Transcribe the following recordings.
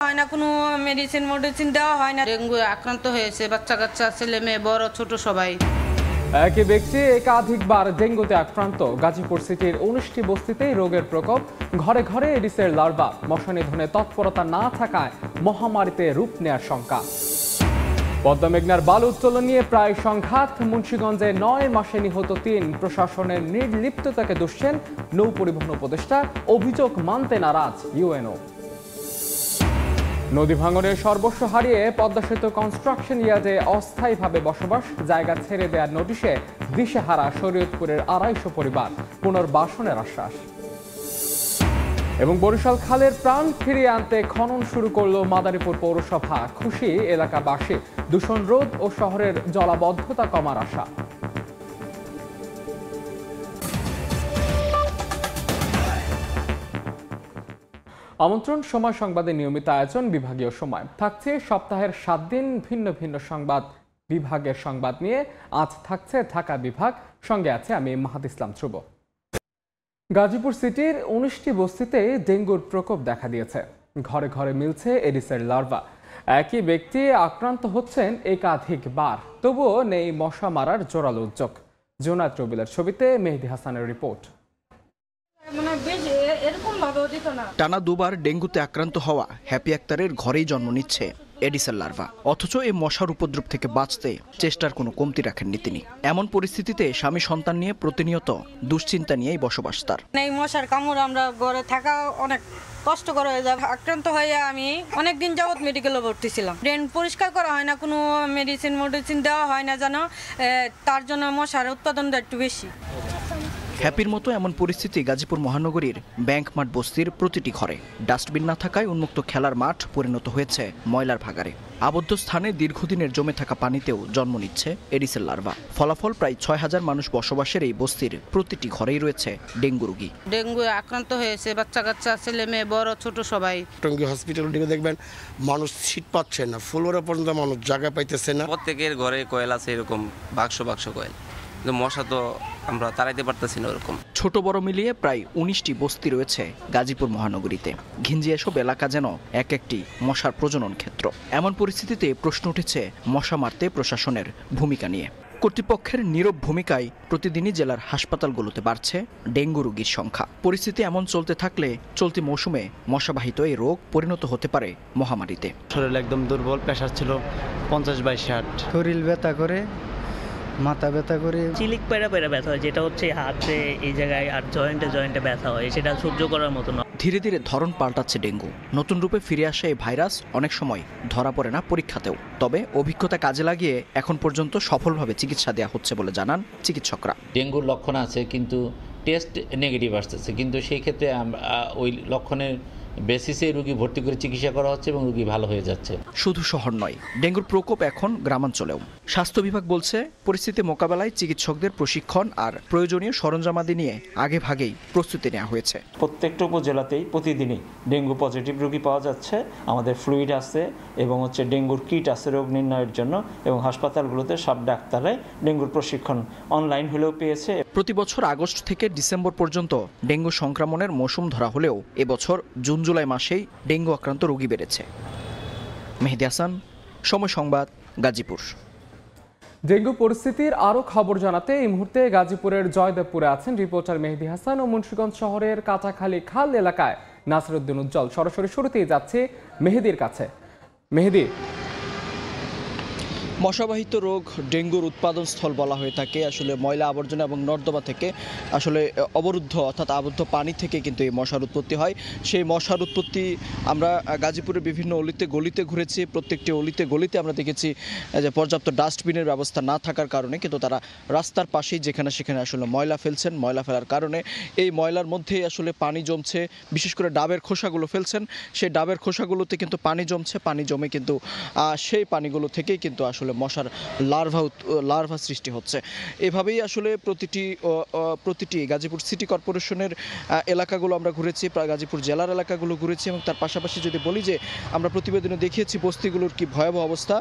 হয় না, কোনো মেডিসিন দেওয়া হয় না। ডেঙ্গু আক্রান্ত হয়েছে বাচ্চা কাচ্চা, ছেলে মেয়ে, বড় ছোট সবাই। একই ব্যক্তি একাধিকবার ডেঙ্গুতে আক্রান্ত। গাজীপুর সিটির 19টি বস্তিতেই রোগের প্রকোপ। ঘরে ঘরে এডিসের লার্ভা। মশা নিধনে তৎপরতা না থাকায় মহামারীতে রূপ নেয়ার শঙ্কা। পদ্মা মেঘনার বালু উত্তোলন নিয়ে প্রায় সংঘাত। মুন্সিগঞ্জে 9 মাসে নিহত 3। প্রশাসনের নির্লিপ্ততাকে দুষছেন নৌ পরিবহন উপদেষ্টা। অভিযোগ মানতে নারাজ ইউএনও। নদী ভাঙনে সর্বস্ব হারিয়ে পদ্মা সেতু কনস্ট্রাকশন ইয়ার্ডে অস্থায়ীভাবে বসবাস। জায়গা ছেড়ে দেওয়ার নোটিশে দিশেহারা শরীয়তপুরের 250 পরিবার। পুনর্বাসনের আশ্বাস। এবং বরিশাল খালের প্রাণ ফিরিয়ে আনতে খনন শুরু করল মাদারীপুর পৌরসভা। খুশি এলাকাবাসী। দূষণ রোধ ও শহরের জলাবদ্ধতা কমার আশা। আমন্ত্রণ সময় সংবাদের নিয়মিত আয়োজন বিভাগীয় সময়। থাকছে সপ্তাহের 7 দিন ভিন্ন ভিন্ন সংবাদ বিভাগের সংবাদ নিয়ে। আজ থাকছে ঢাকা বিভাগ। সঙ্গে আছে আমি মাহাদ ইসলাম ধ্রুব। গাজীপুর সিটির 19টি বস্তিতে ডেঙ্গুর প্রকোপ দেখা দিয়েছে। ঘরে ঘরে মিলছে এডিসের লার্ভা। একই ব্যক্তি আক্রান্ত হচ্ছেন একাধিকবার। তবুও নেই মশা মারার জোরালো উদ্যোগ। জোনায়েত রবিলের ছবিতে মেহেদী হাসানের রিপোর্ট। টানা দুবার ডেঙ্গুতে আক্রান্ত হওয়া হ্যাপি আক্তারের ঘরেই জন্ম নিচ্ছে এডিসের লার্ভা। অথচ এই মশার উপদ্রব থেকে বাঁচতে চেষ্টার কোনো কমতি রাখেননি তিনি। এমন পরিস্থিতিতে স্বামী সন্তান নিয়ে প্রতিনিয়ত দুশ্চিন্তা নিয়েই বসবাস তার। এই মশার কামড় আমরা ঘরে থাকা অনেক কষ্টকর হয়ে যায়। আক্রান্ত হয়ে আমি অনেক দিন যাবত মেডিকেলে ভর্তি ছিলাম। ড্রেন পরিষ্কার করা হয় না, কোনো মেডিসিন দেওয়া হয় না, যেন তার জন্য মশার উৎপাদনটা একটু বেশি। হ্যাপির মতো এমন পরিস্থিতি গাজীপুর মহানগরীর ব্যাংক মাঠ বস্তির প্রতিটি ঘরে। ডাস্টবিন না থাকায় উন্মুক্ত খেলার মাঠ পরিণত হয়েছে ময়লার ভাগাড়ে। আবদ্ধ স্থানে দীর্ঘদিনের জমে থাকা পানিতেও জন্ম নিচ্ছে এডিসের লার্ভা। ফলাফল প্রায় 6000 মানুষ বসবাসের এই বস্তির প্রতিটি ঘরেই রয়েছে ডেঙ্গু রোগী। ডেঙ্গু আক্রান্ত হয়েছে বাচ্চা কাচ্চা, ছেলে মেয়ে, বড় ছোট সবাই। টঙ্গী হসপিটাল দিকে দেখবেন মানুষ সিট পাচ্ছে না, ফ্লোরে পর্যন্ত মানুষ জায়গা পাইতেছে না। প্রত্যেকের ঘরে কয়েল আছে, এরকম বাক্স কয়েল। মশা তো আমরা তাড়াইতে পারতেছি না ওরকম। ছোট বড় মিলিয়ে প্রায় 19টি বস্তি রয়েছে গাজীপুর মহানগরীতে। ঘিঞ্জি এসব এলাকা যেন এক একটি মশার প্রজনন ক্ষেত্র। এমন পরিস্থিতিতে প্রশ্ন উঠেছে মশা মারতে প্রশাসনের ভূমিকা নিয়ে। কর্তৃপক্ষের নীরব ভূমিকায় প্রতিদিনই জেলার হাসপাতালগুলোতে বাড়ছে ডেঙ্গু রোগীর সংখ্যা। পরিস্থিতি এমন চলতে থাকলে চলতি মৌসুমে মশাবাহিত এই রোগ পরিণত হতে পারে মহামারীতে। শরীর একদম দুর্বল, প্রেশার ছিল 50/60, শরীর ব্যথা করে, মাথা ব্যথা করে, চিলিক পেড়া ব্যথা হয়, যেটা হচ্ছে হাতে এই জায়গায় আর জয়েন্টে ব্যথা হয়, সেটা সহ্য করার মতো না। ধীরে ধীরে ধরন পাল্টাচ্ছে ডেঙ্গু। নতুন রূপে ফিরে আসে এই ভাইরাস অনেক সময় ধরা পড়ে না পরীক্ষাতেও। তবে অভিজ্ঞতা কাজে লাগিয়ে এখন পর্যন্ত সফলভাবে চিকিৎসা দেওয়া হচ্ছে বলে জানান চিকিৎসকরা। ডেঙ্গুর লক্ষণ আছে কিন্তু টেস্ট নেগেটিভ আসতেছে, কিন্তু সেই ক্ষেত্রে ওই লক্ষণের বেসিসে রোগী ভর্তি করে চিকিৎসা করা হচ্ছে এবং রোগী ভালো হয়ে যাচ্ছে। শুধু শহর নয়, ডেঙ্গুর প্রকোপ এখন গ্রামাঞ্চলেও। স্বাস্থ্য বিভাগ বলছে পরিস্থিতি মোকাবেলায় চিকিৎসকদের প্রশিক্ষণ আর প্রয়োজনীয় সরঞ্জামাদি নিয়ে আগে ভাগেই প্রস্তুতি নেওয়া হয়েছে। প্রত্যেকটা উপজেলাতেই প্রতিদিনই ডেঙ্গু পজিটিভ রোগী পাওয়া যাচ্ছে। আমাদের ফ্লুইড আছে এবং ডেঙ্গুর কিট আছে রোগ নির্ণয়ের জন্য, এবং হাসপাতালগুলোতে সব ডাক্তারাই ডেঙ্গুর প্রশিক্ষণ অনলাইন হলেও পেয়েছে। প্রতি বছর আগস্ট থেকে ডিসেম্বর পর্যন্ত ডেঙ্গু সংক্রমণের মৌসুম ধরা হলেও এবছর জুন জুলাই মাসেই ডেঙ্গু আক্রান্ত রোগী বেড়েছে। মেহেদী হাসান, সময় সংবাদ, গাজীপুর। ডেঙ্গু পরিস্থিতির আরও খবর জানাতে এই মুহূর্তে গাজীপুরের জয়দেবপুরে আছেন রিপোর্টার মেহেদী হাসান ও মুন্সিগঞ্জ শহরের কাঁচাখালী খাল এলাকায় নাসিরউদ্দিন উজ্জ্বল। সরাসরি শুরুতেই যাচ্ছে মেহেদীর কাছে। মেহেদী, মশাবাহিত রোগ ডেঙ্গুর উৎপাদন স্থল বলা হয়ে থাকে আসলে ময়লা আবর্জনা এবং নর্দমা থেকে আসলে অবরুদ্ধ অর্থাৎ আবদ্ধ পানি থেকে কিন্তু এই মশার উৎপত্তি হয়। সেই মশার উৎপত্তি আমরা গাজীপুরের বিভিন্ন অলিতে গলিতে ঘুরেছি। প্রত্যেকটি অলিতে গলিতে আমরা দেখেছি যে পর্যাপ্ত ডাস্টবিনের ব্যবস্থা না থাকার কারণে কিন্তু তারা রাস্তার পাশেই যেখানে সেখানে আসলে ময়লা ফেলছেন। ময়লা ফেলার কারণে এই ময়লার মধ্যেই আসলে পানি জমছে। বিশেষ করে ডাবের খোসাগুলো ফেলছেন, সেই ডাবের খোসাগুলোতে কিন্তু পানি জমছে। পানি জমে কিন্তু সেই পানিগুলো থেকেই কিন্তু আসলে আসলে মশার লার্ভা সৃষ্টি হচ্ছে। এভাবেই আসলে প্রতিটি গাজীপুর সিটি কর্পোরেশনের এলাকাগুলো আমরা ঘুরেছি, গাজীপুর জেলার এলাকাগুলো ঘুরেছি, এবং তার পাশাপাশি যদি বলি যে আমরা প্রতিবেদনে দেখিয়েছি বস্তিগুলোর কি ভয়াবহ অবস্থা।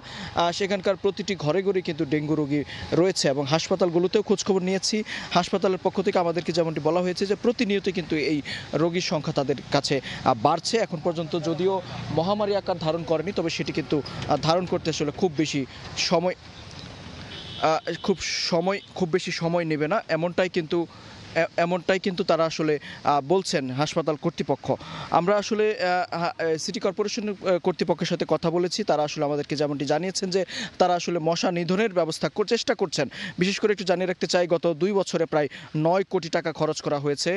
সেখানকার প্রতিটি ঘরে ঘরে কিন্তু ডেঙ্গু রোগী রয়েছে, এবং হাসপাতালগুলোতেও খোঁজখবর নিয়েছি। হাসপাতালের পক্ষ থেকে আমাদেরকে যেমনটি বলা হয়েছে যে প্রতিনিয়ত কিন্তু এই রোগীর সংখ্যা তাদের কাছে বাড়ছে। এখন পর্যন্ত যদিও মহামারী আকার ধারণ করেনি, তবে সেটি কিন্তু ধারণ করতে আসলে খুব বেশি সময় নেবে না, এমনটাই কিন্তু তারা আসলে বলছেন হাসপাতাল কর্তৃপক্ষ। আমরা আসলে সিটি কর্পোরেশন কর্তৃপক্ষের সাথে কথা বলেছি, তারা আসলে আমাদেরকে যেমনটি জানিয়েছেন যে তারা আসলে মশা নিধনের ব্যবস্থা চেষ্টা করছেন। বিশেষ করে একটু জানিয়ে রাখতে চাই, গত 2 বছরে প্রায় 9 কোটি টাকা খরচ করা হয়েছে,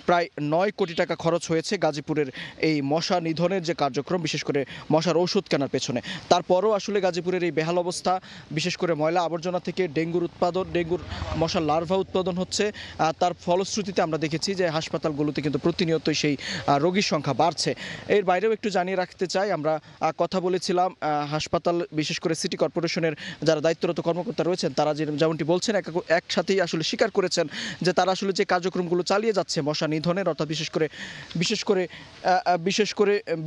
প্রায় 9 কোটি টাকা খরচ হয়েছে গাজীপুরের এই মশা নিধনের যে কার্যক্রম, বিশেষ করে মশার ওষুধ কেনার পেছনে। তারপরও আসলে গাজীপুরের এই বেহাল অবস্থা, বিশেষ করে ময়লা আবর্জনা থেকে ডেঙ্গুর মশার লার্ভা উৎপাদন হচ্ছে। তার ফলশ্রুতিতে আমরা দেখেছি যে হাসপাতালগুলোতে কিন্তু প্রতিনিয়তই সেই রোগীর সংখ্যা বাড়ছে। এর বাইরেও একটু জানিয়ে রাখতে চাই, আমরা কথা বলেছিলাম হাসপাতাল, বিশেষ করে সিটি কর্পোরেশনের যারা দায়িত্বরত কর্মকর্তা রয়েছেন, তারা যেমনটি বলছেন একসাথেই আসলে স্বীকার করেছেন যে তারা আসলে যে কার্যক্রমগুলো চালিয়ে যাচ্ছে মশা নিধনের, অর্থাৎ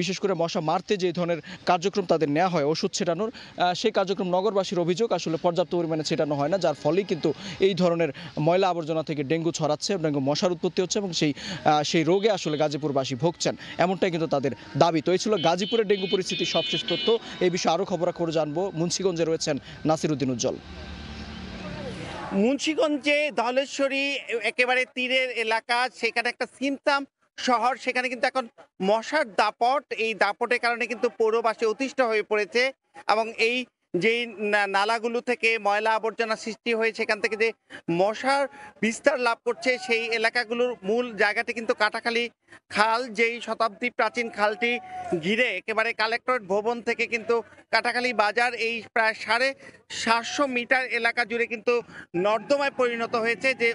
বিশেষ করে মশা মারতে যে ধরনের কার্যক্রম তাদের নেওয়া হয়, ওষুধ ছেটানোর, সেই কার্যক্রম নগরবাসীর অভিযোগ আসলে পর্যাপ্ত পরিমাণে ছেটানো হয় না, যার ফলেই কিন্তু এই ধরনের ময়লা আবর্জনা থেকে ডেঙ্গু ছড়াচ্ছে, ডেঙ্গু মশার উৎপত্তি হচ্ছে, এবং সেই রোগে আসলে গাজীপুরবাসী ভুগছেন, এমনটাই কিন্তু তাদের দাবি। তো এই ছিল গাজীপুরের ডেঙ্গু পরিস্থিতির সবশেষ তথ্য। এই বিষয়ে আরও খবরাখবর জানবো। মুন্সিগঞ্জে রয়েছেন নাসির উদ্দিন উজ্জ্বল। মুন্সিগঞ্জে ধলেশ্বরী একেবারে তীরের এলাকা, সেখানে একটা সিমসাম শহর, সেখানে কিন্তু এখন মশার দাপট, এই দাপটের কারণে কিন্তু পৌরবাসী অতিষ্ঠ হয়ে পড়েছে, এবং এই যেই নালাগুলো থেকে ময়লা আবর্জনা সৃষ্টি হয়ে সেখান থেকে যে মশার বিস্তার লাভ করছে, সেই এলাকাগুলোর মূল জায়গাটি কিন্তু কাটাখালী খাল, যেই শতাব্দী প্রাচীন খালটি ঘিরে একেবারে কালেক্টরেট ভবন থেকে কিন্তু কাটাখালী বাজার, এই প্রায় 750 মিটার এলাকা জুড়ে কিন্তু নর্দমায় পরিণত হয়েছে। যে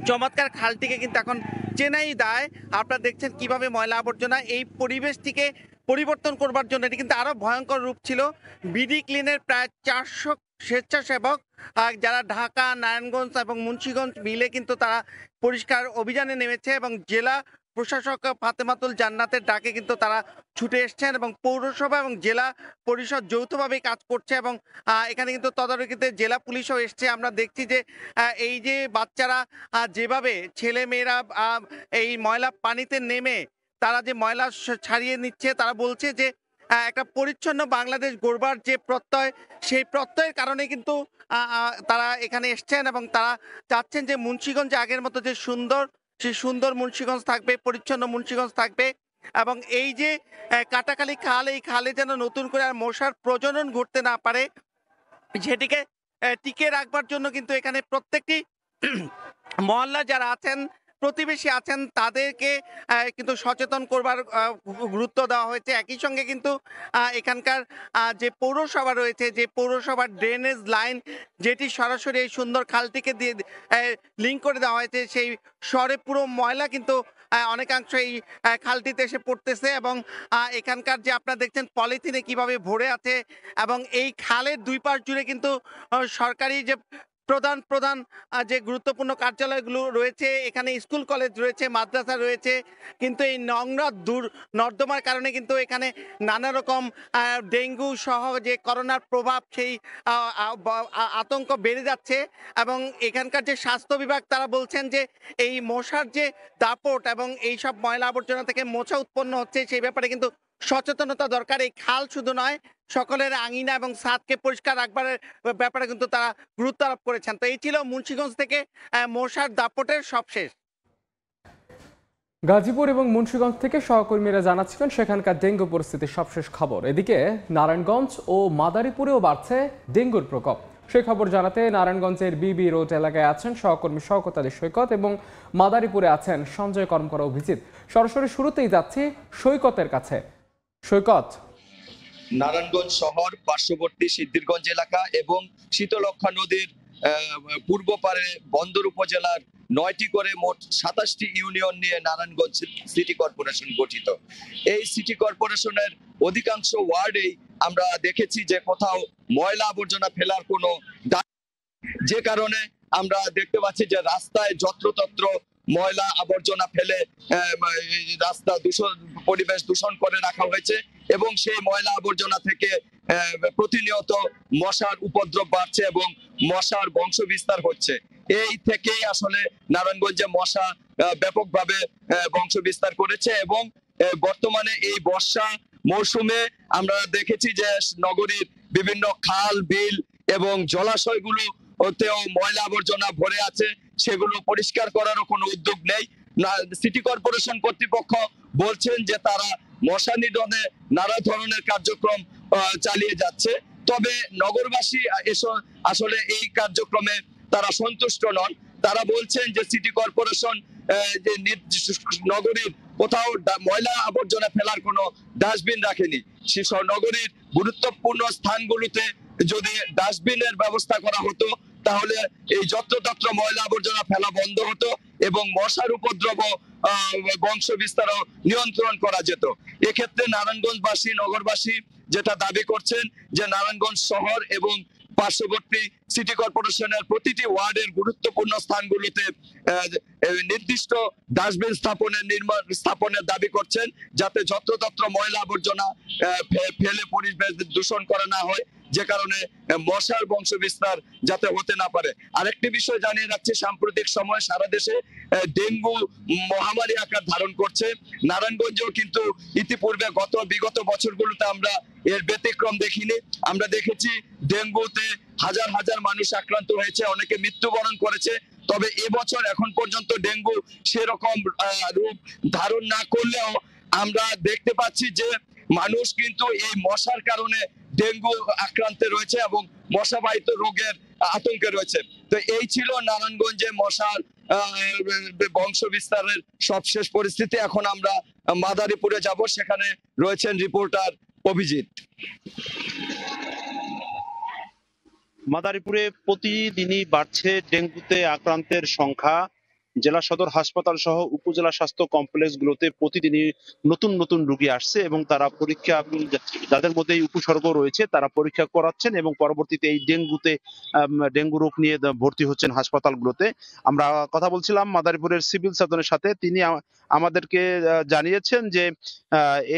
চমৎকার খালটিকে কিন্তু এখন চেনাই দায়। আপনারা দেখছেন কিভাবে ময়লা আবর্জনা এই পরিবেশটিকে পরিবর্তন করবার জন্য, এটি কিন্তু আরো ভয়ঙ্কর রূপ ছিল। বিডি ক্লিনের প্রায় 400 স্বেচ্ছাসেবক যারা ঢাকা, নারায়ণগঞ্জ এবং মুন্সিগঞ্জ মিলে কিন্তু তারা পরিষ্কার অভিযানে নেমেছে, এবং জেলা প্রশাসক ফাতেমাতুল জান্নাতের ডাকে কিন্তু তারা ছুটে এসছেন, এবং পৌরসভা এবং জেলা পরিষদ যৌথভাবে কাজ করছে, এবং এখানে কিন্তু তদারকিতে জেলা পুলিশও এসছে। আমরা দেখছি যে এই যে বাচ্চারা যেভাবে ছেলে মেয়েরা এই ময়লা পানিতে নেমে তারা যে ময়লা ছাড়িয়ে নিচ্ছে, তারা বলছে যে একটা পরিচ্ছন্ন বাংলাদেশ গড়বার যে প্রত্যয়, সেই প্রত্যয়ের কারণে কিন্তু তারা এখানে এসছেন, এবং তারা চাচ্ছেন যে মুন্সিগঞ্জে আগের মতো যে সেই সুন্দর মুন্সিগঞ্জ থাকবে, পরিচ্ছন্ন মুন্সিগঞ্জ থাকবে, এবং এই যে কাটাখালী খাল, এই খালে যেন নতুন করে আর মশার প্রজনন ঘটতে না পারে, সেটিকে টিকে রাখবার জন্য কিন্তু এখানে প্রত্যেকটি মহল্লা যারা আছেন, প্রতিবেশী আছেন, তাদেরকে কিন্তু সচেতন করবার গুরুত্ব দেওয়া হয়েছে। একই সঙ্গে কিন্তু এখানকার যে পৌরসভা রয়েছে, যে পৌরসভার ড্রেনেজ লাইন যেটি সরাসরি এই সুন্দর খালটিকে দিয়ে লিঙ্ক করে দেওয়া হয়েছে, সেই শহরে পুরো ময়লা কিন্তু অনেকাংশ এই খালটিতে এসে পড়তেছে, এবং এখানকার যে আপনারা দেখছেন পলিথিনে কিভাবে ভরে আছে, এবং এই খালের 2 পাশ জুড়ে কিন্তু সরকারি যে প্রধান যে গুরুত্বপূর্ণ কার্যালয়গুলো রয়েছে, এখানে স্কুল কলেজ রয়েছে, মাদ্রাসা রয়েছে, কিন্তু এই নোংরা নর্দমার কারণে কিন্তু এখানে নানা রকম ডেঙ্গু সহ যে করোনার প্রভাব, সেই আতঙ্ক বেড়ে যাচ্ছে, এবং এখানকার যে স্বাস্থ্য বিভাগ তারা বলছেন যে এই মশার যে দাপট এবং এই সব ময়লা আবর্জনা থেকে মশা উৎপন্ন হচ্ছে, সেই ব্যাপারে কিন্তু সচেতনতা দরকার। এই খাল শুধু নয়, সকলের আঙিনা এবং ছাদকে পরিষ্কার রাখবার ব্যাপারে কিন্তু তারা গুরুত্ব আরোপ করেছেন। তো এই ছিল মুন্সিগঞ্জ থেকে মশার দাপটের সবশেষ। গাজীপুর এবং মুন্সিগঞ্জ থেকে সহকর্মীরা জানাচ্ছিলেন সেখানকার ডেঙ্গু পরিস্থিতির সবশেষ খবর। এদিকে নারায়ণগঞ্জ ও মাদারীপুরেও বাড়ছে ডেঙ্গুর প্রকোপ। সেই খবর জানাতে নারায়ণগঞ্জের বিবি রোড এলাকায় আছেন সহকর্মী শওকত আলী সৈকত, এবং মাদারীপুরে আছেন সঞ্জয় কর্মকার অভিজিৎ। সরাসরি শুরুতেই যাচ্ছি সৈকতের কাছে। সৈকত, নারায়ণগঞ্জ শহর, পার্শ্ববর্তী সিদ্ধিরগঞ্জ এলাকা এবং শীতলক্ষা নদীর পূর্ব পারে বন্দর উপজেলার 9টি করে মোট 27টি ইউনিয়ন নিয়ে নারায়ণগঞ্জ সিটি কর্পোরেশন গঠিত। এই সিটি কর্পোরেশনের অধিকাংশ ওয়ার্ডেই আমরা দেখেছি যে কোথাও ময়লা আবর্জনা ফেলার কোনো যে কারণে আমরা দেখতে পাচ্ছি যে রাস্তায় যত্রতত্র ময়লা আবর্জনা ফেলে রাস্তা দূষণ, পরিবেশ দূষণ করে রাখা হয়েছে এবং সেই ময়লা আবর্জনা থেকে প্রতিনিয়ত মশার উপদ্রব বাড়ছে এবং মশার বংশ বিস্তার হচ্ছে। এই থেকেই আসলে নারায়ণগঞ্জে মশা ব্যাপকভাবে বংশ বিস্তার করেছে এবং বর্তমানে এই বর্ষা মৌসুমে আমরা দেখেছি যে নগরীর বিভিন্ন খাল, বিল এবং জলাশয়গুলো ওতেও ময়লা আবর্জনা ভরে আছে, সেগুলো পরিষ্কার করারও কোনো উদ্যোগ নেই। সিটি কর্পোরেশন কর্তৃপক্ষ বলছেন যে তারা মশা নিধনে নানা ধরনের কার্যক্রম চালিয়ে যাচ্ছে, তবে নগরবাসী আসলে এই কার্যক্রমে তারা সন্তুষ্ট নন। তারা বলছেন যে সিটি কর্পোরেশন যে নগরীর কোথাও ময়লা আবর্জনা ফেলার কোনো ডাস্টবিন রাখেনি। নগরীর গুরুত্বপূর্ণ স্থানগুলোতে যদি ডাস্টবিনের ব্যবস্থা করা হতো তাহলে এই যত্রতত্র ময়লা আবর্জনা ফেলা বন্ধ হতো এবং মশার উপদ্রব বংশ বিস্তারও নিয়ন্ত্রণ করা যেত। এক্ষেত্রে নারায়ণগঞ্জবাসী, নগরবাসী যেটা দাবি করছেন যে নারায়ণগঞ্জ শহর এবং পার্শ্ববর্তী সিটি কর্পোরেশনের প্রতিটি ওয়ার্ডের গুরুত্বপূর্ণ স্থানগুলিতে নির্দিষ্ট ডাস্টবিন স্থাপনের দাবি করছেন, যাতে যত্রতত্র ময়লা আবর্জনা ফেলে পরিবেশ দূষণ করা না হয়, যে কারণে মশার বংশ বিস্তার যাতে হতে না পারে। আরেকটি বিষয় জানিয়ে রাখছি, সাম্প্রতিক সময় সারা দেশে ডেঙ্গু মহামারী আকার ধারণ করছে। নারায়ণগঞ্জেও কিন্তু ইতিপূর্বে বিগত বছরগুলোতে আমরা এর ব্যতিক্রম দেখিনি। আমরা দেখেছি ডেঙ্গুতে হাজার হাজার মানুষ আক্রান্ত হয়েছে, অনেকে মৃত্যুবরণ করেছে। তবে এবছর এখন পর্যন্ত ডেঙ্গু সেরকম রূপ ধারণ না করলেও আমরা দেখতে পাচ্ছি যে মানুষ কিন্তু এই মশার কারণে ডেঙ্গু আক্রান্তে রয়েছে এবং মশাবাহিত রোগের আতঙ্কে রয়েছে। তো এই ছিল নারায়ণগঞ্জে মশার বংশ বিস্তারের সবশেষ পরিস্থিতি। এখন আমরা মাদারীপুরে যাব, সেখানে রয়েছেন রিপোর্টার অভিজিৎ। মাদারীপুরে প্রতিদিনই বাড়ছে ডেঙ্গুতে আক্রান্তের সংখ্যা। জেলা সদর হাসপাতাল সহ উপজেলা স্বাস্থ্য কমপ্লেক্সগুলোতে প্রতিদিনই নতুন নতুন রোগী আসছে এবং তারা পরীক্ষা, যাদের মধ্যে এই উপসর্গ রয়েছে তারা পরীক্ষা করাচ্ছেন এবং পরবর্তীতে এই ডেঙ্গু রোগ নিয়ে ভর্তি হচ্ছেন হাসপাতালগুলোতে। আমরা কথা বলছিলাম মাদারীপুরের সিভিল সার্জনের সাথে, তিনি আমাদেরকে জানিয়েছেন যে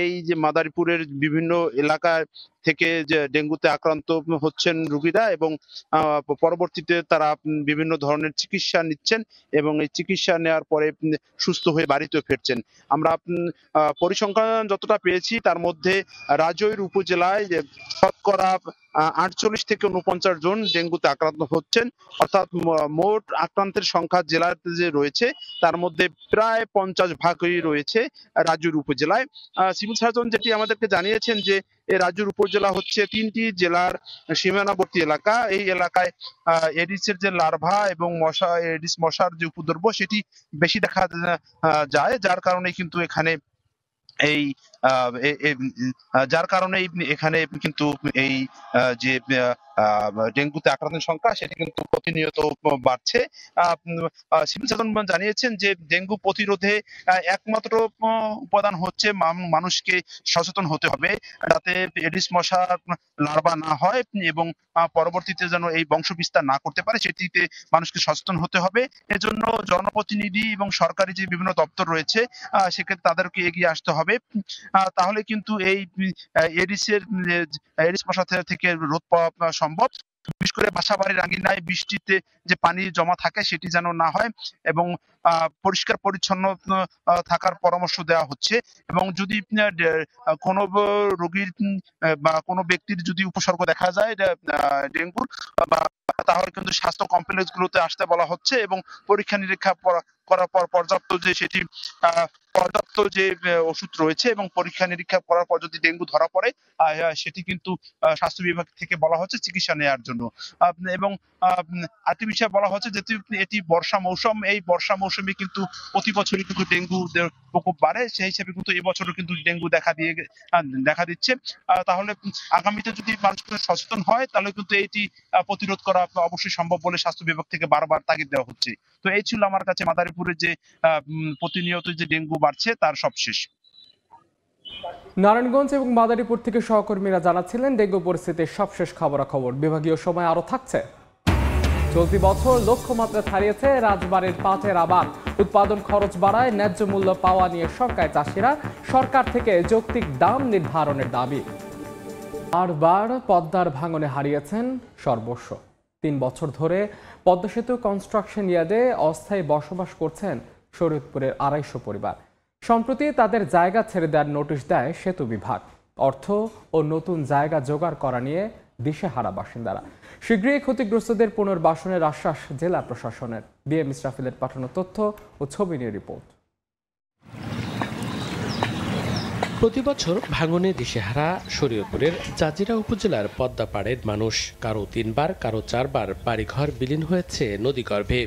এই যে মাদারীপুরের বিভিন্ন এলাকায় থেকে যে ডেঙ্গুতে আক্রান্ত হচ্ছেন রোগীরা এবং পরবর্তীতে তারা বিভিন্ন ধরনের চিকিৎসা নিচ্ছেন এবং এই চিকিৎসা নেওয়ার পরে সুস্থ হয়ে বাড়িতে ফিরছেন। আমরা পরিসংখ্যান যতটা পেয়েছি তার মধ্যে রাজৈর উপজেলায় শতকরা 48 থেকে 49 জন ডেঙ্গুতে আক্রান্ত হচ্ছেন, অর্থাৎ মোট আক্রান্তের সংখ্যা জেলার যে রয়েছে তার মধ্যে প্রায় 50% রয়েছে রাজৈর উপজেলায়। সিভিল সার্জন যেটি আমাদেরকে জানিয়েছেন যে রাজৈর উপজেলা হচ্ছে 3টি জেলার সীমানাবর্তী এলাকা। এই এলাকায় এডিসের যে লার্ভা এবং এডিস মশার যে উপদ্রব সেটি বেশি দেখা যায়, যার কারণে কিন্তু এখানে কিন্তু এই যে ডেঙ্গুতে আক্রান্তের সংখ্যা সেটি কিন্তু প্রতিনিয়ত বাড়ছে। সিভিল সার্জন জানিয়েছেন যে ডেঙ্গু প্রতিরোধে একমাত্র উপাদান হচ্ছে মানুষকে সচেতন হতে হবে, যাতে এডিস মশার লার্ভা না হয় এবং পরবর্তীতে যেন এই বংশ বিস্তার না করতে পারে, সেটিতে মানুষকে সচেতন হতে হবে। এজন্য জনপ্রতিনিধি এবং সরকারি যে বিভিন্ন দপ্তর রয়েছে সেক্ষেত্রে তাদেরকে এগিয়ে আসতে হবে, তাহলে কিন্তু এই এডিস মশা থেকে রোধ পাওয়া সম্ভব। বিশেষ করে বাসাবাড়ির আঙিনায় বৃষ্টিতে যে পানি জমা থাকে সেটি যেন না হয় এবং পরিষ্কার পরিচ্ছন্ন থাকার পরামর্শ দেওয়া হচ্ছে। এবং যদি কোনো রোগীর বা কোনো ব্যক্তির যদি উপসর্গ দেখা যায় ডেঙ্গুর, তাহলে কিন্তু স্বাস্থ্য কমপ্লেক্স গুলোতে আসতে বলা হচ্ছে এবং পরীক্ষা নিরীক্ষা করার পর পর্যাপ্ত যে ওষুধ রয়েছে এবং পরীক্ষা নিরীক্ষা করার পর যদি ডেঙ্গু ধরা পড়ে সেটি কিন্তু স্বাস্থ্য বিভাগ থেকে বলা হচ্ছে চিকিৎসা নেওয়ার জন্য। জন্য। এবং আরেকটি বিষয় বলা হচ্ছে যেহেতু এটি বর্ষা মৌসুম, এই বর্ষা মৌসুমে কিন্তু প্রতি বছরই কিন্তু ডেঙ্গু প্রকোপ বাড়ে, সেই হিসেবে কিন্তু এবছরও কিন্তু ডেঙ্গু দেখা দিচ্ছে। তাহলে আগামীতে যদি মানুষ সচেতন হয় তাহলে কিন্তু এটি প্রতিরোধ করা অবশ্যই সম্ভব বলে স্বাস্থ্য বিভাগ থেকে বারবার তাগিদ দেওয়া হচ্ছে। তো এই ছিল আমার কাছে মাদারীপুরে যে প্রতিনিয়ত যে ডেঙ্গু বাড়ছে তার সবশেষ। নারায়ণগঞ্জ এবং মাদারীপুর থেকে সহকর্মীরা জানাচ্ছিলেন ডেঙ্গু পরিস্থিতির সবশেষ খবরাখবর। বিভাগীয় সময় আরও থাকছে। চলতি বছর লক্ষ্যমাত্রা ছাড়িয়েছে রাজবাড়ির পাটের আবাদ। উৎপাদন খরচ বাড়ায় ন্যায্য মূল্য পাওয়া নিয়ে শঙ্কায় চাষিরা। সরকার থেকে যৌক্তিক দাম নির্ধারণের দাবি। বারবার পদ্মার ভাঙনে হারিয়েছেন সর্বস্ব। 3 বছর ধরে পদ্মা সেতু কনস্ট্রাকশন ইয়ার্ডে অস্থায়ী বসবাস করছেন শরীয়তপুরের 250 পরিবার। সম্প্রতি তাদের জায়গা ছেড়ে দেওয়ার নোটিশ দেয় সেতু বিভাগ। অর্থ ও নতুন জায়গা জোগাড় করা নিয়ে দিশেহারা বাসিন্দারা। শীঘ্রই ক্ষতিগ্রস্তদের পুনর্বাসনের আশ্বাস জেলা প্রশাসনের। বিএম ইসরাফিলের পাঠানো তথ্য ও ছবি নিয়ে রিপোর্ট। প্রতি বছর ভাঙনে দিশেহারা শরীয়তপুরের জাজিরা উপজেলার পদ্মাপাড়ের মানুষ। কারো 3 বার, কারো 4 বার বাড়িঘর বিলীন হয়েছে নদীগর্ভে।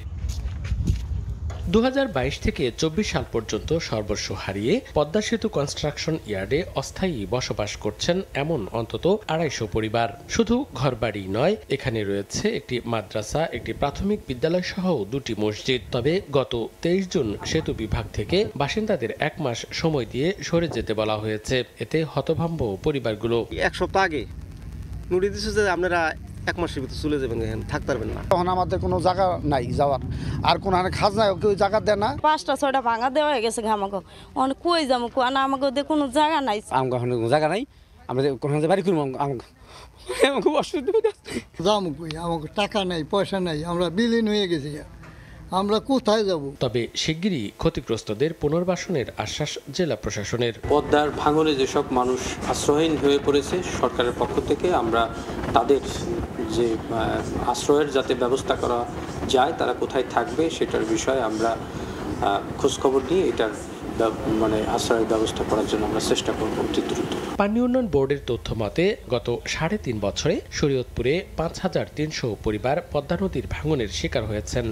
2022 থেকে 24 সাল পর্যন্ত সর্বস্ব হারিয়ে পদ্মা সেতু কনস্ট্রাকশন ইয়ার্ডে অস্থায়ী বসবাস করছেন এমন অন্তত 250 পরিবার। শুধু ঘরবাড়ি নয়, এখানে রয়েছে একটি মাদ্রাসা, একটি প্রাথমিক বিদ্যালয় সহ 2টি মসজিদ। তবে গত 23 জুন সেতু বিভাগ থেকে বাসিন্দাদের 1 মাস সময় দিয়ে সরে যেতে বলা হয়েছে। এতে হতভম্ব পরিবারগুলো। 1 সপ্তাহ আগে নোটিশ দিচ্ছে যে আপনারা 1 মাসের ভিতরে চলে যাবেন, এখানে থাকতে পারবেন না। তখন আমাদের কোনো জায়গা নাই যাওয়ার, আর কোনো খাজনা কেউ জায়গা দেয় না। 5টা 6টা ভাঙা দেওয়া হয়ে গেছে আমাকে, অনেক কই যাবো কোন আমাকে কোনো জায়গা নাই। আমাকে কোনো জায়গা নাই, আমরা কোনো বাড়ি করবো, আমাকে খুব অসুবিধা যাবো কই, আমাকে টাকা নাই, পয়সা নাই, আমরা বিলীন হয়ে গেছি, আমরা কোথায় যাব? তবে শিগগিরই ক্ষতিগ্রস্তদের পুনর্বাসনের আশ্বাস জেলা প্রশাসনের। পদ্মার ভাঙনে যেসব মানুষ আশ্রয়হীন হয়ে পড়েছে, সরকারের পক্ষ থেকে আমরা তাদের যে আশ্রয়ের যাতে ব্যবস্থা করা যায়, তারা কোথায় থাকবে সেটার বিষয়ে আমরা খোঁজখবর নিয়ে এটার আশ্রয়ের ব্যবস্থা করার জন্য আমরা চেষ্টা করব অতি দ্রুত। পানি উন্নয়ন বোর্ডের তথ্য মতে গত 3.5 বছরে শরীয়তপুরে 5300 পরিবার পদ্মা নদীর ভাঙনের শিকার হয়েছেন।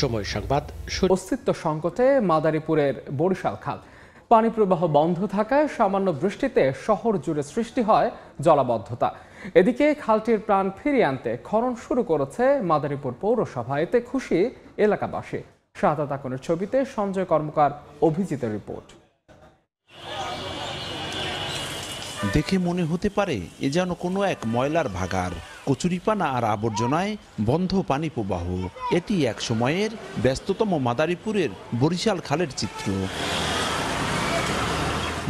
সময় সংবাদ। অস্তিত্ব সংকটে মাদারীপুরের বরিশাল খাল। পানি প্রবাহ বন্ধ থাকায় সামান্য বৃষ্টিতে শহর জুড়ে সৃষ্টি হয় জলাবদ্ধতা। এদিকে খালটির প্রাণ ফিরিয়ে আনতে খনন শুরু করেছে মাদারীপুর পৌরসভা। এতে খুশি এলাকাবাসী। শাহাদাত আকনের ছবিতে সঞ্জয় কর্মকার, অভিজিতের রিপোর্ট। দেখে মনে হতে পারে এ যেন কোনো এক ময়লার ভাগার। কচুরিপানা আর আবর্জনায় বন্ধ পানি প্রবাহ। এটি এক সময়ের ব্যস্ততম মাদারীপুরের বরিশাল খালের চিত্র।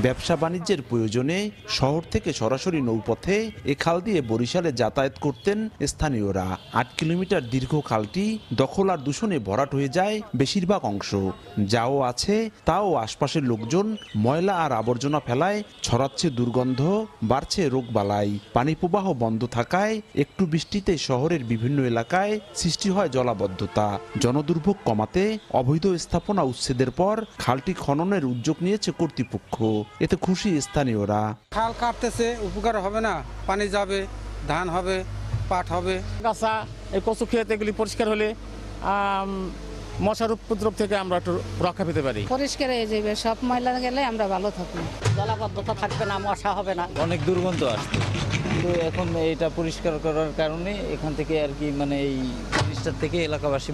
ব্যবসা বাণিজ্যের প্রয়োজনে শহর থেকে সরাসরি নৌপথে এ খাল দিয়ে বরিশালে যাতায়াত করতেন স্থানীয়রা। 8 কিলোমিটার দীর্ঘ খালটি দখল আর দূষণে ভরাট হয়ে যায় বেশিরভাগ অংশ। যাও আছে তাও আশপাশের লোকজন ময়লা আর আবর্জনা ফেলায় ছড়াচ্ছে দুর্গন্ধ, বাড়ছে রোগবালাই। পানি প্রবাহ বন্ধ থাকায় একটু বৃষ্টিতে শহরের বিভিন্ন এলাকায় সৃষ্টি হয় জলাবদ্ধতা। জনদুর্ভোগ কমাতে অবৈধ স্থাপনা উচ্ছেদের পর খালটি খননের উদ্যোগ নিয়েছে কর্তৃপক্ষ। এতে খুশি স্থানীয়রা। খাল কাটতেছে, উপকার হবে না, পানি যাবে, ধান হবে, পাট হবে। গাছা এই কচু ক্ষেত এগুলি পরিষ্কার হলে মশার উপদ্রব থেকে আমরা একটু রক্ষা পেতে পারি। পরিষ্কার হয়ে যাবে, সব ময়লা গেলে আমরা ভালো থাকবো, জলাবদ্ধতা থাকবে না, মশা হবে না। অনেক দুর্গন্ধ আসছে, কিন্তু এখন এটা পরিষ্কার করার কারণে এখান থেকে আর কি এই জিনিসটার থেকে এলাকাবাসী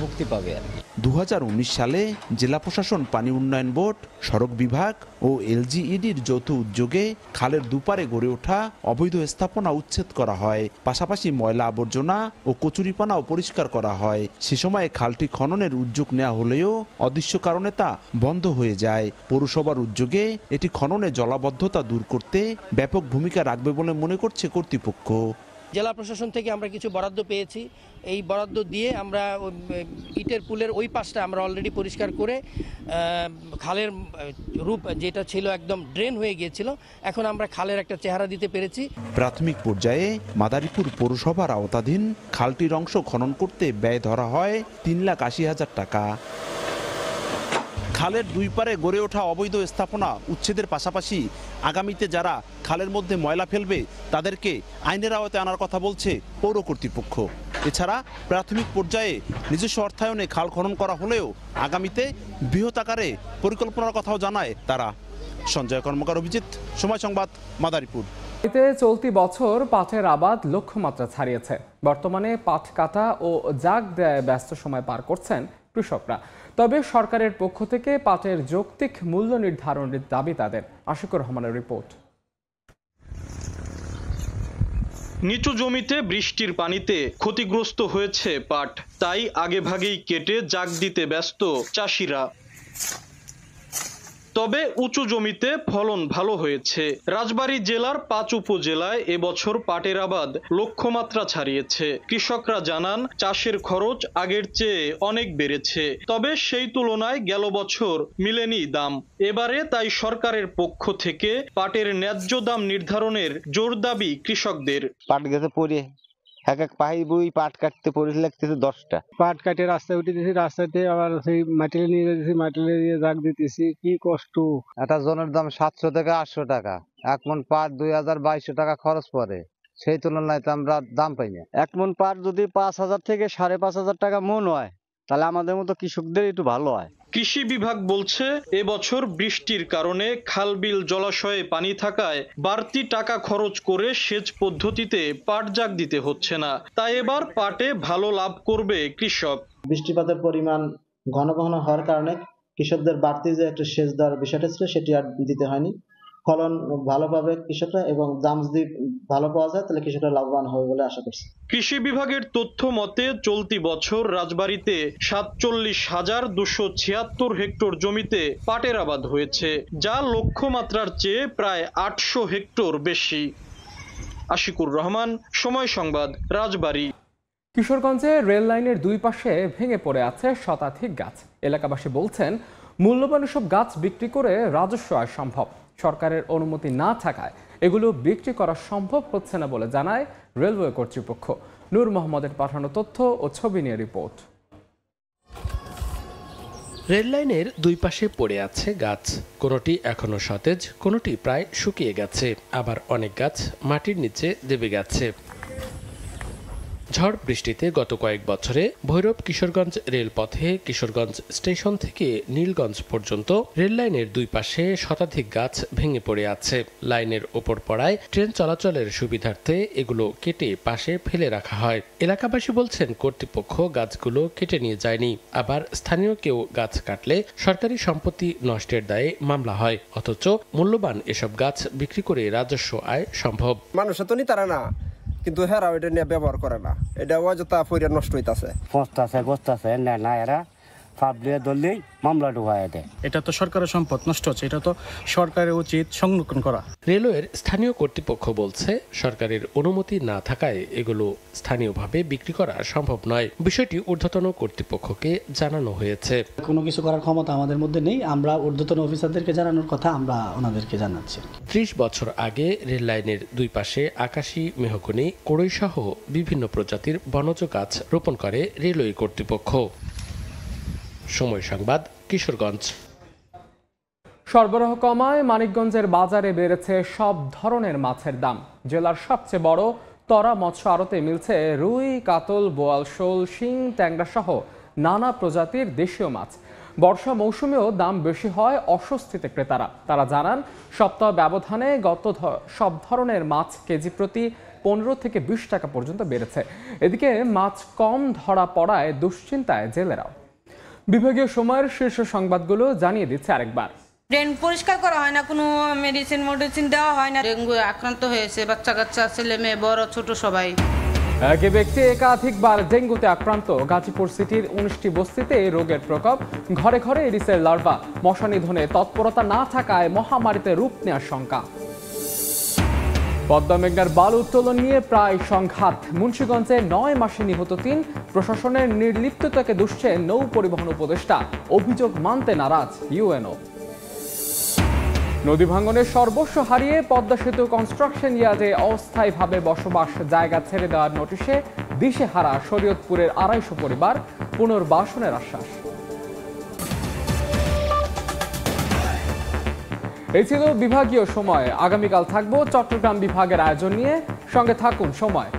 মুক্তি পাবে আর কি। 2019 সালে জেলা প্রশাসন, পানি উন্নয়ন বোর্ড, সড়ক বিভাগ ও এলজিইডির যৌথ উদ্যোগে খালের দুপারে গড়ে ওঠা অবৈধ স্থাপনা উচ্ছেদ করা হয়। পাশাপাশি ময়লা আবর্জনা ও কচুরিপানাও পরিষ্কার করা হয়। সে সময় খালটি খননের উদ্যোগ নেওয়া হলেও অদৃশ্য কারণে তা বন্ধ হয়ে যায়। পৌরসভার উদ্যোগে এটি খননে জলাবদ্ধতা দূর করতে ব্যাপক ভূমিকা রাখবে বলে মনে করছে কর্তৃপক্ষ। জেলা প্রশাসন থেকে আমরা কিছু বরাদ্দ পেয়েছি। এই বরাদ্দ দিয়ে আমরা ইটের পুলের ওই পাশটা আমরা অলরেডি পরিষ্কার করে খালের রূপ যেটা ছিল একদম ড্রেন হয়ে গিয়েছিল, এখন আমরা খালের একটা চেহারা দিতে পেরেছি। প্রাথমিক পর্যায়ে মাদারীপুর পৌরসভার আওতাধীন খালটির অংশ খনন করতে ব্যয় ধরা হয় 3,80,000 টাকা। খালের দুই পারে গড়ে ওঠা অবৈধ স্থাপনা উচ্ছেদের পাশাপাশি আগামীতে যারা খালের মধ্যে ময়লা ফেলবে তাদেরকে আইনের আওতায় আনার কথা বলছে পৌর কর্তৃপক্ষ। এছাড়া প্রাথমিক পর্যায়ে নিজস্ব অর্থায়নে খাল খনন করা হলেও আগামীতে বৃহৎ আকারে পরিকল্পনার কথাও জানায় তারা। সঞ্জয় কর্মকার, অভিজিৎ, সময় সংবাদ, মাদারীপুর। এতে চলতি বছর পাটের আবাদ লক্ষ্যমাত্রা ছাড়িয়েছে। বর্তমানে পাট কাটা ও জাগ দেয় ব্যস্ত সময় পার করছেন কৃষকরা। তবে সরকারের পক্ষ থেকে পাটের যৌক্তিক মূল্য নির্ধারণের দাবি তাদের। আশিকুর রহমানের রিপোর্ট। নিচু জমিতে বৃষ্টির পানিতে ক্ষতিগ্রস্ত হয়েছে পাট, তাই আগেভাগেই কেটে জাগ দিতে ব্যস্ত চাষিরা। তবে উঁচু জমিতে ফলন ভালো হয়েছে। রাজবাড়ী জেলার ৫ উপজেলায় এবছর পাটের আবাদ লক্ষ্যমাত্রা ছাড়িয়েছে। কৃষকরা জানান চাষের খরচ আগের চেয়ে অনেক বেড়েছে, তবে সেই তুলনায় গেল বছর মিলেনি দাম। এবারে তাই সরকারের পক্ষ থেকে পাটের ন্যায্য দাম নির্ধারণের জোর দাবি কৃষকদের। পাট গেছে পরে এক এক পাই বই পাট কাটতে পড়ে লাগতেছে 10টা। পাট কাটে রাস্তায় উঠে দিয়েছি, রাস্তাতে আবার সেই মাটিলে নিয়ে যেতেছি, মাটিলে নিয়ে জাগ দিতেছি, কি কষ্ট। একটা জনের দাম 700 থেকে 800 টাকা। 1 মন পাট 2200 টাকা খরচ পড়ে, সেই তুলনায় তো আমরা দাম পাই না। 1 মন পাট যদি 5000 থেকে 5500 টাকা মন হয়, তাহলে আমাদের মতো কৃষকদের একটু ভালো হয়। কৃষি বিভাগ বলছে এবছর বৃষ্টির কারণে খালবিল জলাশয়ে পানি থাকায় বাড়তি টাকা খরচ করে সেচ পদ্ধতিতে পাট জাগ দিতে হচ্ছে না, তাই এবার পাটে ভালো লাভ করবে কৃষক। বৃষ্টিপাতের পরিমাণ ঘন ঘন হওয়ার কারণে কৃষকদের বাড়তি যে একটা সেচ দেওয়ার বিষয়টা ছিল সেটি আর দিতে হয়নি। ফলন ভালো পাবে কৃষকরা এবং দাম যদি ভালো পাওয়া যায় তাহলে কৃষকরা লাভবান হবে বলে আশা করছি। কৃষি বিভাগের তথ্য মতে চলতি বছর রাজবাড়ীতে 47,276 হেক্টর জমিতে পাটের আবাদ হয়েছে, যা লক্ষ্যমাত্রার চেয়ে প্রায় 800 হেক্টর বেশি। আশিকুর রহমান, সময় সংবাদ, রাজবাড়ী। কিশোরগঞ্জে রেল লাইনের দুই পাশে ভেঙে পড়ে আছে শতাধিক গাছ। এলাকাবাসী বলছেন মূল্যবান এসব গাছ বিক্রি করে রাজস্ব আয় সম্ভব। সরকারের অনুমতি না থাকায় এগুলো বিক্রি করা সম্ভব হচ্ছে না বলে জানায় রেলওয়ে কর্তৃপক্ষ। নূর মোহাম্মদের পাঠানো তথ্য ও ছবি নিয়ে রিপোর্ট। রেল লাইনের দুই পাশে পড়ে আছে গাছ, কোনোটি এখনো সতেজ, কোনোটি প্রায় শুকিয়ে গেছে, আবার অনেক গাছ মাটির নিচে দেবে গেছে। ঝড় বৃষ্টিতে গত কয়েক বছরে ভৈরব কিশোরগঞ্জ রেলপথে কিশোরগঞ্জ স্টেশন থেকে নীলগঞ্জ পর্যন্ত রেল লাইনের দুই পাশে শতাধিক গাছ ভেঙে পড়ে আছে। লাইনের ওপর পড়ায় ট্রেন চলাচলের সুবিধার্থে এগুলো কেটে পাশে ফেলে রাখা হয়। এলাকাবাসী বলছেন কর্তৃপক্ষ গাছগুলো কেটে নিয়ে যায়নি, আবার স্থানীয় কেউ গাছ কাটলে সরকারি সম্পত্তি নষ্টের দায়ে মামলা হয়, অথচ মূল্যবান এসব গাছ বিক্রি করে রাজস্ব আয় সম্ভব। মানুষ তো নি তারা না, কিন্তু হেরা এটা নিয়ে ব্যবহার করে না, এটা অযথা পরিবার নষ্ট হইতাছে। বস্তাছে না এরা ফাবলিয়ে ধরলেই মামলা ঢুকায় দেয়। এটা তো সরকারের সম্পদ নষ্ট হচ্ছে, এটা তো সরকারের উচিত সংরক্ষণ করা। রেলওয়ের স্থানীয় কর্তৃপক্ষ বলছে সরকারের অনুমতি না থাকায় এগুলো স্থানীয়ভাবে বিক্রি করা সম্ভব নয়। বিষয়টি ঊর্ধ্বতন কর্তৃপক্ষকে জানানো হয়েছে। কোনো কিছু করার ক্ষমতা আমাদের মধ্যে নেই, আমরা ঊর্ধ্বতন অফিসারদেরকে জানানোর কথা আমরা ওনাদেরকে জানাচ্ছি। 30 বছর আগে রেল লাইনের দুই পাশে আকাশী, মেহগনি, কড়ই সহ বিভিন্ন প্রজাতির বনজ গাছ রোপণ করে রেলওয়ে কর্তৃপক্ষ। সময় সংবাদ, কিশোরগঞ্জ। সরবরাহ কমায় মানিকগঞ্জের বাজারে বেড়েছে সব ধরনের মাছের দাম। জেলার সবচেয়ে বড় তরা মৎস্য আড়তে মিলছে রুই, কাতল, বোয়াল, শোল, শিং, ট্যাংরা সহ নানা প্রজাতির দেশীয় মাছ। বর্ষা মৌসুমেও দাম বেশি হয় অস্বস্তিতে ক্রেতারা। তারা জানান সপ্তাহ ব্যবধানে সব ধরনের মাছ কেজি প্রতি 15 থেকে 20 টাকা পর্যন্ত বেড়েছে। এদিকে মাছ কম ধরা পড়ায় দুশ্চিন্তায় জেলেরাও। বিভাগীয় সময়ের শীর্ষ সংবাদগুলো জানিয়ে দিচ্ছে আরেকবার। ড্রেন পরিষ্কার করা হয় না, কোনো মেডিসিন দেওয়া হয় না। ডেঙ্গু আক্রান্ত হয়েছে বাচ্চা কাচ্চা, ছেলে মেয়ে, বড় ছোট সবাই। একই ব্যক্তি একাধিকবার ডেঙ্গুতে আক্রান্ত। গাজীপুর সিটির 19টি বস্তিতে এই রোগের প্রকোপ। ঘরে ঘরে এডিসের লার্ভা। মশা নিধনে তৎপরতা না থাকায় মহামারীতে রূপ নেওয়ার শঙ্কা। পদ্মা মেঘনার বালু উত্তোলন নিয়ে প্রায় সংঘাত। মুন্সিগঞ্জে 9 মাসে নিহত 3। প্রশাসনের নির্লিপ্ততাকে দুষছে নৌ পরিবহন উপদেষ্টা। অভিযোগ মানতে নারাজ ইউএনও। নদী ভাঙনের সর্বস্ব হারিয়ে পদ্মা সেতু কনস্ট্রাকশন ইয়ার্ডে অস্থায়ীভাবে বসবাস জায়গা ছেড়ে দেওয়ার নোটিশে দিশেহারা শরীয়তপুরের 250 পরিবার। পুনর্বাসনের আশ্বাস। এই ছিল বিভাগীয় সময়। আগামীকাল থাকবো চট্টগ্রাম বিভাগের আয়োজন নিয়ে। সঙ্গে থাকুন সময়।